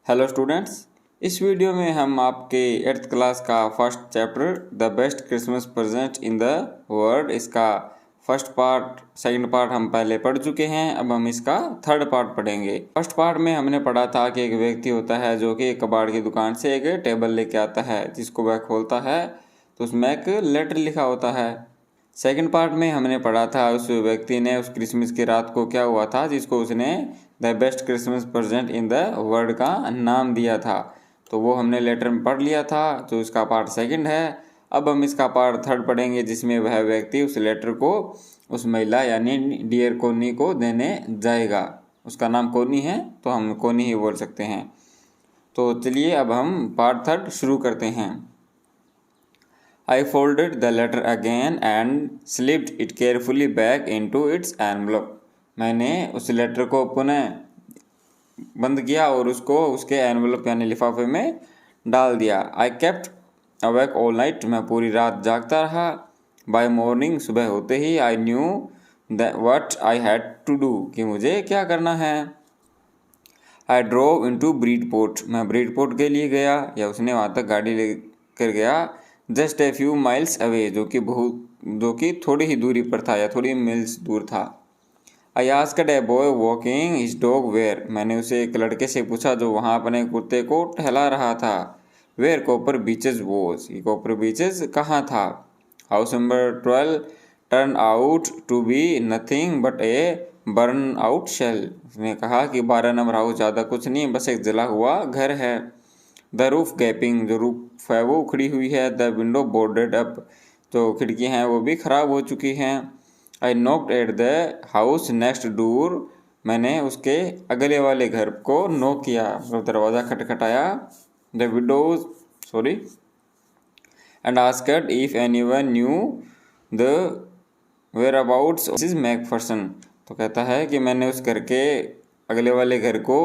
Hello students, इस video में हम आपके 8th क्लास का first chapter the best Christmas present in the world इसका फर्स्ट पार्ट सेकंड पार्ट हम पहले पढ़ चुके हैं। अब हम इसका थर्ड पार्ट पढ़ेंगे। फर्स्ट पार्ट में हमने पढ़ा था कि एक व्यक्ति होता है जो कि एक कबाड़ की दुकान से एक टेबल लेके आता है, जिसको वह खोलता है तो उसमें एक लेटर लिखा होता है। सेकंड पार्ट में हमने पढ़ा था उस व्यक्ति ने उस क्रिसमस की रात को क्या हुआ था जिसको उसने the best Christmas present in the world का नाम दिया था। तो वो हमने लेटर में पढ़ लिया था, तो इसका पार्ट सेकंड है। अब हम इसका पार्ट थर्ड पढ़ेंगे, जिसमें वह व्यक्ति उस लेटर को उस महिला यानी डियर कोनी को देने जाएगा। उसका नाम कोनी है तो हम कोनी ही बोल सकते हैं। तो चलिए अब हम पार्ट थर्ड शुरू करते हैं। I folded the letter again and slipped it carefully back into its envelope. मैंने उस लेटर को पुनः बंद किया और उसको उसके एनवलप यानी लिफाफे में डाल दिया। I kept awake all night. मैं पूरी रात जागता रहा। By morning, सुबह होते ही I knew that what I had to do, कि मुझे क्या करना है। I drove into Bridport. मैं ब्रीडपोर्ट के लिए गया या उसने वहाँ तक गाड़ी लेकर गया। Just a few miles away, जो कि थोड़ी ही दूरी पर था या थोड़ी मील्स दूर था। I asked a boy walking his dog where, मैंने उसे एक लड़के से पूछा जो वहाँ अपने कुत्ते को टहला रहा था। वेयर कॉपर बीचेज वॉज, ये कॉपर बीचेज कहाँ था। House number 12 turn out to be nothing but a burn out shell, उसने कहा कि 12 नंबर हाउस ज़्यादा कुछ नहीं, बस एक जला हुआ घर है। द रूफ गैपिंग, जो रूफ है वो उखड़ी हुई है। द विंडो बोर्डेड अप, जो खिड़कियाँ हैं वो भी ख़राब हो चुकी हैं। I knocked at the house next door, मैंने उसके अगले वाले घर को नॉक किया, मतलब दरवाज़ा खटखटाया। The windows and asked if anyone knew the whereabouts Mrs McPherson, तो कहता है कि मैंने उस घर के अगले वाले घर को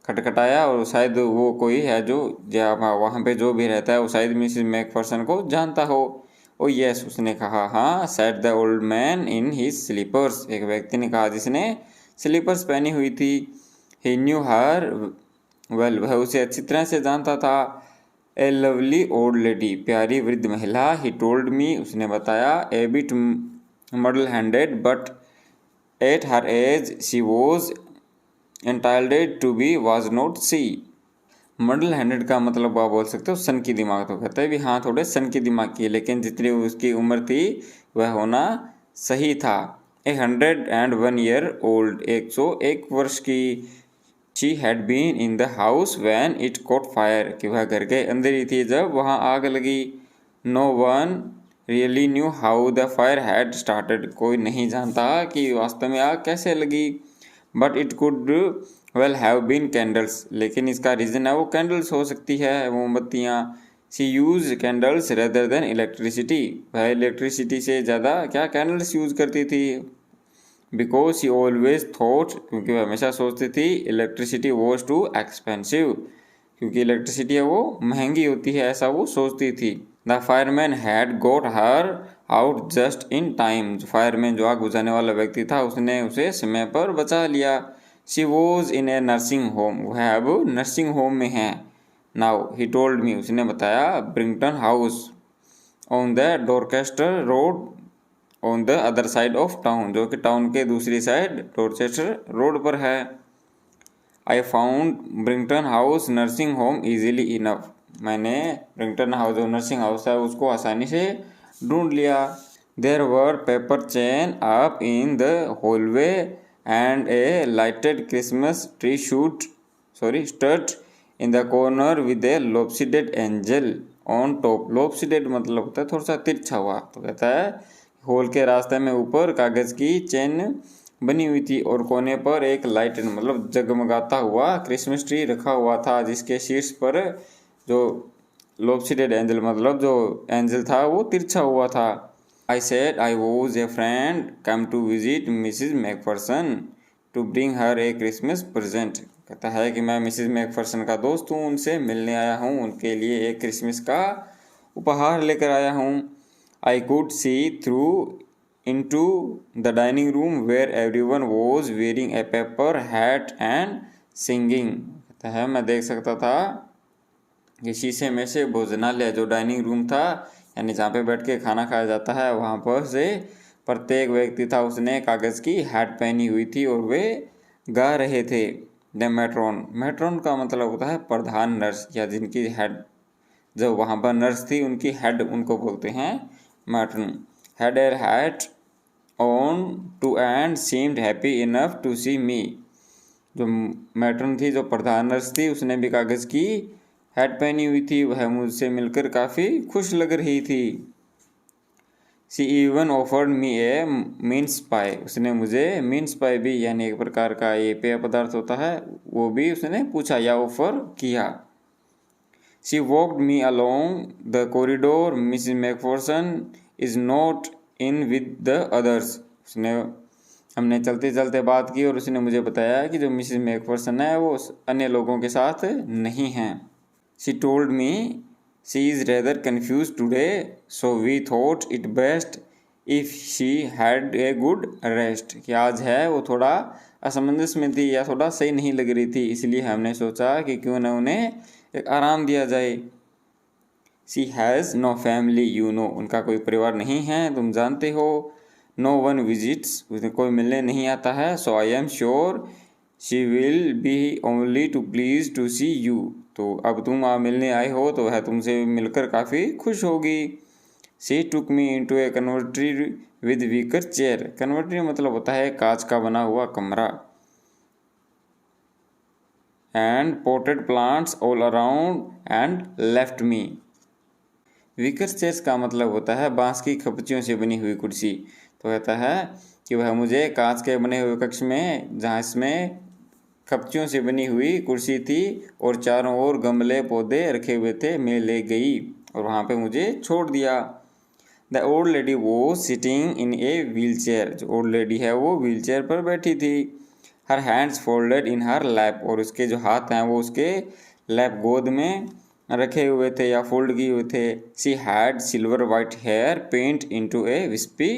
खटखटाया और शायद वो कोई है जो वहाँ पे जो भी रहता है वो शायद मिसेस मैकफर्सन को जानता हो। ओ यस, उसने कहा हाँ। Said the old man in his slippers, एक व्यक्ति ने कहा जिसने स्लीपर्स पहनी हुई थी। ही न्यू हर वेल, वह उसे अच्छी तरह से जानता था। ए लवली ओल्ड लेडी, प्यारी वृद्ध महिला। ही टोल्ड मी, उसने बताया। A bit muddle headed but at her age she was entitled to be was not see. Muddle headed का मतलब आप बोल सकते हो सन की दिमाग, तो कहता है भी हाँ थोड़े सन की दिमाग की, लेकिन जितनी उसकी उम्र थी वह होना सही था। 101 ईयर ओल्ड, 101 वर्ष की। She had been in the house when it caught fire, कि वह घर के अंदर ही थी जब वहाँ आग लगी। No one really knew how the fire had started, कोई नहीं जानता कि वास्तव में आग कैसे लगी। But it could well have been candles, लेकिन इसका रीज़न है वो कैंडल्स हो सकती है, मोमबत्तियाँ। She use candles rather than electricity, वह इलेक्ट्रिसिटी से ज़्यादा क्या कैंडल्स यूज़ करती थी। बिकॉज सी ऑलवेज थॉट, क्योंकि वह हमेशा सोचती थी इलेक्ट्रिसिटी वॉज टू एक्सपेंसिव, क्योंकि इलेक्ट्रिसिटी है वो महंगी होती है, ऐसा वो सोचती थी। The fireman had got her out just in time, fireman जो आग बुझाने वाला व्यक्ति था उसने उसे समय पर बचा लिया। She was in A nursing home, वह अब नर्सिंग होम में है। नाउ ही टोल्ड मी, उसने बताया। Brighton house on the Dorchester road on the other side of town, जो कि टाउन के दूसरी साइड डोरचेस्टर रोड पर है। I found Brington house nursing home easily enough, मैंने ब्रिंगटन हाउस जो नर्सिंग हाउस है उसको आसानी से ढूंढ लिया। There were paper chain up in the hallway and a lighted Christmas tree stood in the corner with a lopsided angel on top. Lopsided मतलब होता है थोड़ा सा तिरछा हुआ, तो कहता है हॉल के रास्ते में ऊपर कागज़ की चेन बनी हुई थी और कोने पर एक लाइट मतलब जगमगाता हुआ क्रिसमस ट्री रखा हुआ था, जिसके शीर्ष पर जो लोप्सिडेड एंजल मतलब जो एंजल था वो तिरछा हुआ था। I said I was a friend come to visit Mrs McPherson to bring her a Christmas present, कहता है कि मैं मिसिज मैकफर्सन का दोस्त हूँ, उनसे मिलने आया हूँ, उनके लिए एक क्रिसमस का उपहार लेकर आया हूँ। I could see through into the dining room where everyone was wearing a paper hat and singing, है मैं देख सकता था कि शीशे में से भोजनालय जो डाइनिंग रूम था यानी जहाँ पे बैठ के खाना खाया जाता है वहाँ पर से प्रत्येक व्यक्ति था उसने कागज़ की हैट पहनी हुई थी और वे गा रहे थे। द मैट्रॉन, मैट्रॉन का मतलब होता है प्रधान नर्स या जिनकी हेड, जो वहाँ पर नर्स थी उनकी हेड उनको बोलते हैं matron. Had her hat on too and seemed happy enough to see me, जो मैट्रन थी जो प्रधान नर्स थी उसने भी कागज़ की हैट पहनी हुई थी, वह मुझसे मिलकर काफ़ी खुश लग रही थी। सी इवन ऑफर्ड मी ए मिन्स पाई, उसने मुझे मिन्स पाई भी यानी एक प्रकार का ये पेय पदार्थ होता है वो भी उसने पूछा या ऑफर किया। She walked me along the corridor, Mrs McPherson is not in with the others, हमने चलते चलते बात की और उसने मुझे बताया कि जो मिसिज मैकफॉर्सन है वो अन्य लोगों के साथ नहीं हैं। She told me she is rather confused today so we thought it best if she had a good rest, कि आज है वो थोड़ा असमंजस में थी या थोड़ा सही नहीं लग रही थी, इसलिए हमने सोचा कि क्यों ना उन्हें एक आराम दिया जाए। She has no family you know, उनका कोई परिवार नहीं है तुम जानते हो। नो वन विजिट्स, उन्हें कोई मिलने नहीं आता है। So I am sure she will be only too please to see you, तो अब तुम मिलने आए हो तो वह तुमसे मिलकर काफ़ी खुश होगी। She took me into a conservatory with wicker chair, conservatory मतलब होता है कांच का बना हुआ कमरा। And potted plants all around and left me, wicker chairs का मतलब होता है बांस की खपचियों से बनी हुई कुर्सी, तो कहता है कि वह मुझे कांच के बने हुए कक्ष में जहाँ इसमें खपचियों से बनी हुई कुर्सी थी और चारों ओर गमले पौधे रखे हुए थे मैं ले गई और वहाँ पे मुझे छोड़ दिया। द ओल्ड लेडी वो sitting in a wheel chair, जो ओल्ड लेडी है वो व्हील चेयर पर बैठी थी। हर हैंड्स फोल्डेड इन हर लैप, और उसके जो हाथ हैं वो उसके लैप गोद में रखे हुए थे या फोल्ड किए हुए थे। She had silver white hair pinned into a wispy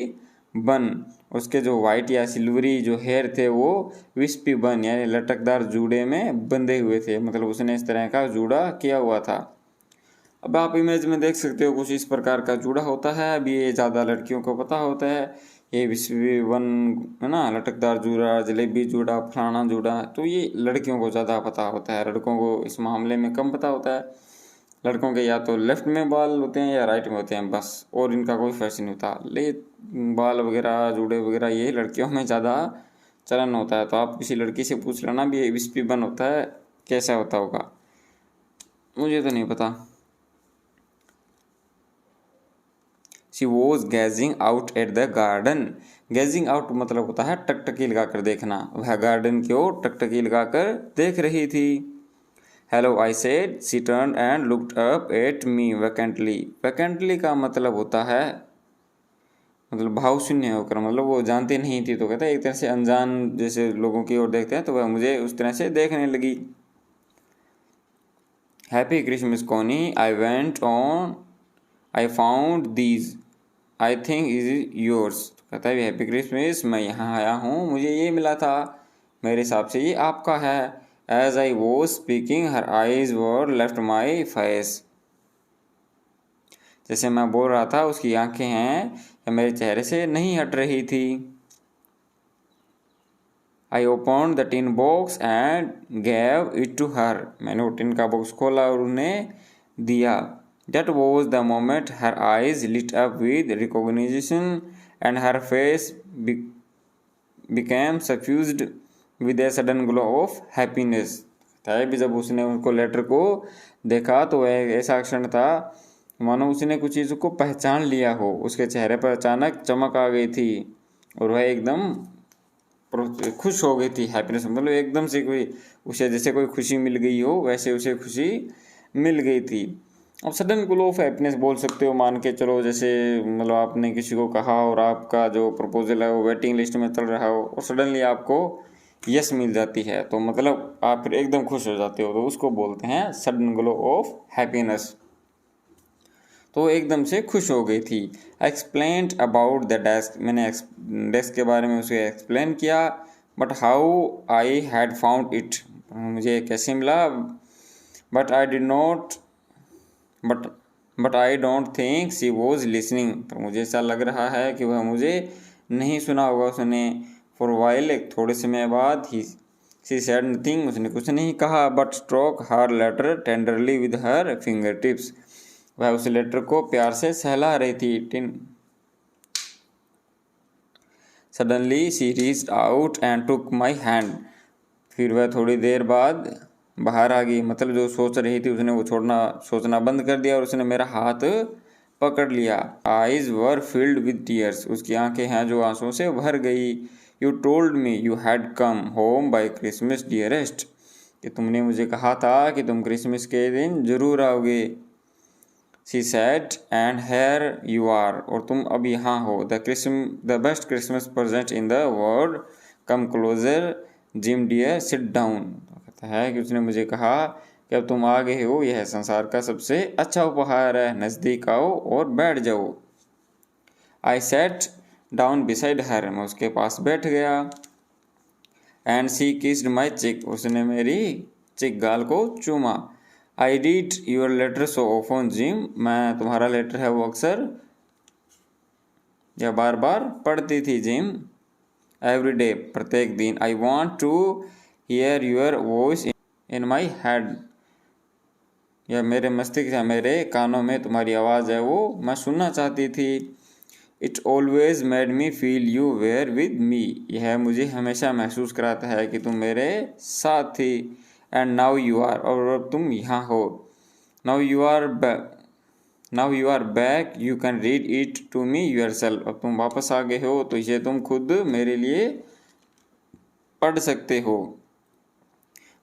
bun, उसके जो वाइट या सिल्वरी जो हेयर थे वो विस्पी बन यानी लटकदार जूड़े में बंधे हुए थे, मतलब उसने इस तरह का जूड़ा किया हुआ था। अब आप इमेज में देख सकते हो कुछ इस प्रकार का जूड़ा होता है। अब ये ज़्यादा लड़कियों को पता होता है, ये विस्पी बन है ना, लटकदार जूड़ा, जलेबी जूड़ा, फलाना जूड़ा, तो ये लड़कियों को ज़्यादा पता होता है, लड़कों को इस मामले में कम पता होता है। लड़कों के या तो लेफ्ट में बाल होते हैं या राइट में होते हैं बस, और इनका कोई फैशन नहीं होता। ले बाल वगैरह जूड़े वगैरह ये लड़कियों में ज़्यादा चलन होता है। तो आप किसी लड़की से पूछ लेना भी ये विस्पी बन होता है कैसा होता होगा, मुझे तो नहीं पता। She was gazing out at the garden, gazing out मतलब होता है टकटकी लगा कर देखना, वह गार्डन की ओर टकटकी लगा कर देख रही थी। Hello I said, she turned and looked up at me vacantly, vacantly का मतलब होता है मतलब भाव शून्य होकर, मतलब वो जानती नहीं थी, तो कहता है एक तरह से अनजान जैसे लोगों की ओर देखते हैं तो वह मुझे उस तरह से देखने लगी। Happy Christmas Connie, I went on, I found these, I think is yours, कहता है हैप्पी क्रिसमस, मैं यहाँ आया हूँ मुझे ये मिला था, मेरे हिसाब से ये आपका है। As I was speaking her eyes were left my face, जैसे मैं बोल रहा था उसकी आंखें हैं मेरे चेहरे से नहीं हट रही थी। I open the tin box and gave it to her, मैंने वो टिन का बॉक्स खोला और उन्हें दिया। That was the moment her eyes lit up with recognition and her face became suffused with a sudden glow of happiness, भी जब उसने उनको लेटर को देखा तो वह ऐसा क्षण था मानो उसने कुछ चीज़ को पहचान लिया हो, उसके चेहरे पर अचानक चमक आ गई थी और वह एकदम खुश हो गई थी। हैप्पीनेस मतलब एकदम से कोई उसे जैसे कोई खुशी मिल गई हो वैसे उसे खुशी मिल गई थी। अब सडन ग्लो ऑफ हैप्पीनेस बोल सकते हो, मान के चलो जैसे मतलब आपने किसी को कहा और आपका जो प्रपोजल है वो वेटिंग लिस्ट में चल रहा हो और सडनली आपको यस मिल जाती है तो मतलब आप फिर एकदम खुश हो जाते हो, तो उसको बोलते हैं सडन ग्लो ऑफ हैप्पीनेस। तो एकदम से खुश हो गई थी। एक्सप्लेन्ड अबाउट द डेस्क, मैंने डेस्क के बारे में उसे एक्सप्लेन किया। But how I had found it, मुझे कैसे मिला, but I did not but I don't think she was listening, पर मुझे ऐसा लग रहा है कि वह मुझे नहीं सुना होगा उसने। फॉर वाइल, एक थोड़े समय बाद, ही शी सेड नथिंग, उसने कुछ नहीं कहा, but stroke her letter tenderly with her finger tips, वह उस लेटर को प्यार से सहला रही थी। Suddenly she reached out and took my hand, फिर वह थोड़ी देर बाद बाहर आ गई, मतलब जो सोच रही थी उसने वो सोचना बंद कर दिया और उसने मेरा हाथ पकड़ लिया। Eyes were filled with tears, उसकी आंखें हैं जो आंसुओं से भर गई। You told me you had come home by Christmas dearest, कि तुमने मुझे कहा था कि तुम क्रिसमस के दिन जरूर आओगे। She said and here you are, और तुम अब यहाँ हो। The best Christmas present in the world, come closer Jim dear, sit down. कहता है कि उसने मुझे कहा कि अब तुम आ गए हो, यह संसार का सबसे अच्छा उपहार है, नज़दीक आओ और बैठ जाओ। आई सेट डाउन बिसाइड हर, मैं उसके पास बैठ गया। एंड शी किस्ड माई चिक, उसने मेरी चिक गाल को चूमा। I read your letter so often Jim, मैं तुम्हारा लेटर है वो अक्सर या बार बार पढ़ती थी जिम। एवरी डे, प्रत्येक दिन। I want to hear your voice in my head, या मेरे मस्तिष्क या मेरे कानों में तुम्हारी आवाज़ है वो मैं सुनना चाहती थी। It always made me feel you were with me, यह मुझे हमेशा महसूस कराता है कि तुम मेरे साथ थी। एंड नाउ यू आर, और अब तुम यहाँ हो। Now you are back, you can read it to me yourself, अब तुम वापस आ गए हो तो इसे तुम खुद मेरे लिए पढ़ सकते हो।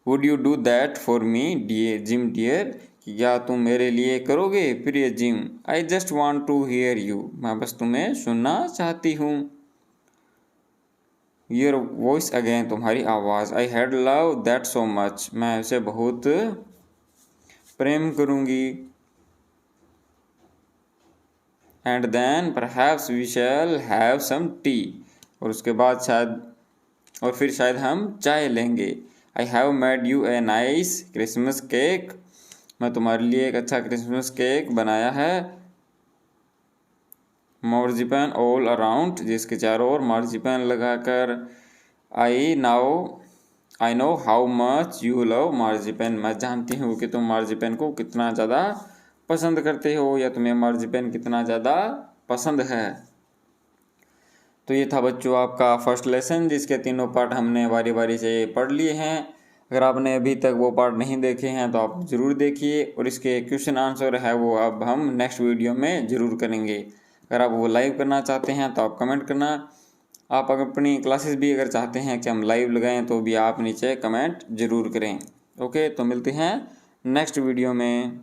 Would you do that for me dear Jim dear, क्या तुम मेरे लिए करोगे प्रिय जिम। I just want to hear you, मैं बस तुम्हें सुनना चाहती हूँ। योर वॉइस अगेन, तुम्हारी आवाज़। I had love that so much, मैं उसे बहुत प्रेम करूँगी। And then perhaps we shall have some tea, और उसके बाद फिर शायद हम चाय लेंगे। I have made you a nice Christmas cake, मैं तुम्हारे लिए एक अच्छा क्रिसमस केक बनाया है। मार्जिपन ऑल अराउंड, जिसके चारों ओर मार्जिपन लगाकर। I know how much you love marzipan, मैं जानती हूँ कि तुम मार्जिपन को कितना ज़्यादा पसंद करते हो, या तुम्हें मार्जिपन कितना ज़्यादा पसंद है। तो ये था बच्चों आपका फर्स्ट लेसन, जिसके तीनों पार्ट हमने बारी बारी से पढ़ लिए हैं। अगर आपने अभी तक वो पार्ट नहीं देखे हैं तो आप ज़रूर देखिए, और इसके क्वेश्चन आंसर है वो अब हम नेक्स्ट वीडियो में ज़रूर करेंगे। अगर आप वो लाइव करना चाहते हैं तो आप कमेंट करना। आप अगर अपनी क्लासेस भी अगर चाहते हैं कि हम लाइव लगाएं तो भी आप नीचे कमेंट ज़रूर करें। ओके, तो मिलते हैं नेक्स्ट वीडियो में।